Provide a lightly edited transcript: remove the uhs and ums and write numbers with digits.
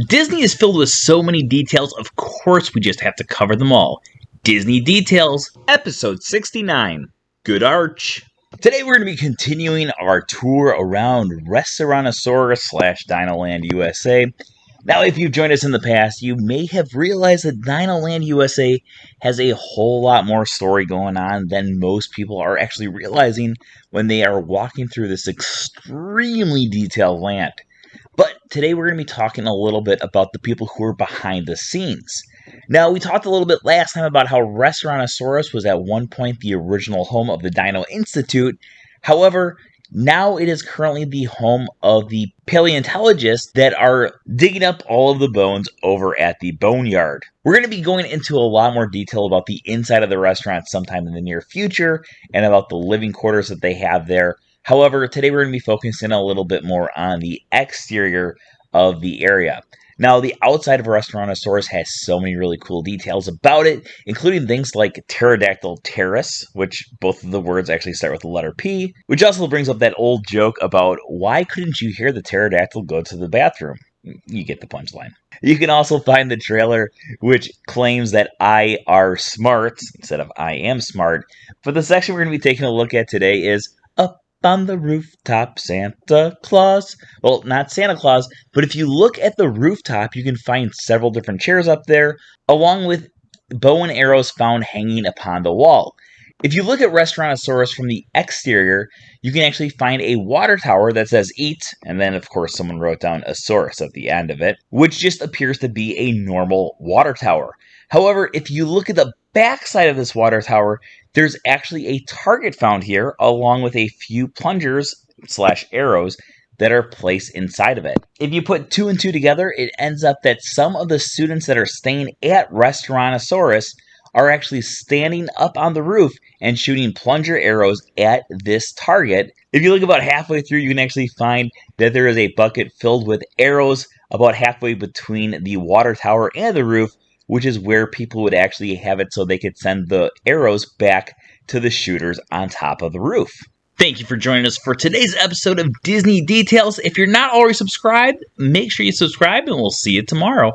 Disney is filled with so many details, of course we just have to cover them all. Disney Details, Episode 69, Good Arch. Today we're going to be continuing our tour around Restaurantosaurus / Dinoland USA. Now, if you've joined us in the past, you may have realized that Dinoland USA has a whole lot more story going on than most people are actually realizing when they are walking through this extremely detailed land. But today we're going to be talking a little bit about the people who are behind the scenes. Now, we talked a little bit last time about how Restaurantosaurus was at one point the original home of the Dino Institute. However, now it is currently the home of the paleontologists that are digging up all of the bones over at the Boneyard. We're going to be going into a lot more detail about the inside of the restaurant sometime in the near future and about the living quarters that they have there. However, today we're going to be focusing a little bit more on the exterior of the area. Now, the outside of Restaurantosaurus has so many really cool details about it, including things like Pterodactyl Terrace, which both of the words actually start with the letter P, which also brings up that old joke about why couldn't you hear the pterodactyl go to the bathroom? You get the punchline. You can also find the trailer, which claims that I are smart instead of I am smart. But the section we're going to be taking a look at today is Up on the Rooftop, Santa Claus. Well, not Santa Claus, but if you look at the rooftop, you can find several different chairs up there, along with bow and arrows found hanging upon the wall. If you look at Restaurantosaurus from the exterior, you can actually find a water tower that says eat, and then of course someone wrote down Asaurus at the end of it, which just appears to be a normal water tower. However, if you look at the backside of this water tower, there's actually a target found here, along with a few plungers / arrows that are placed inside of it. If you put two and two together, it ends up that some of the students that are staying at Restaurantosaurus are actually standing up on the roof and shooting plunger arrows at this target. If you look about halfway through, you can actually find that there is a bucket filled with arrows about halfway between the water tower and the roof, which is where people would actually have it so they could send the arrows back to the shooters on top of the roof. Thank you for joining us for today's episode of Disney Details. If you're not already subscribed, make sure you subscribe and we'll see you tomorrow.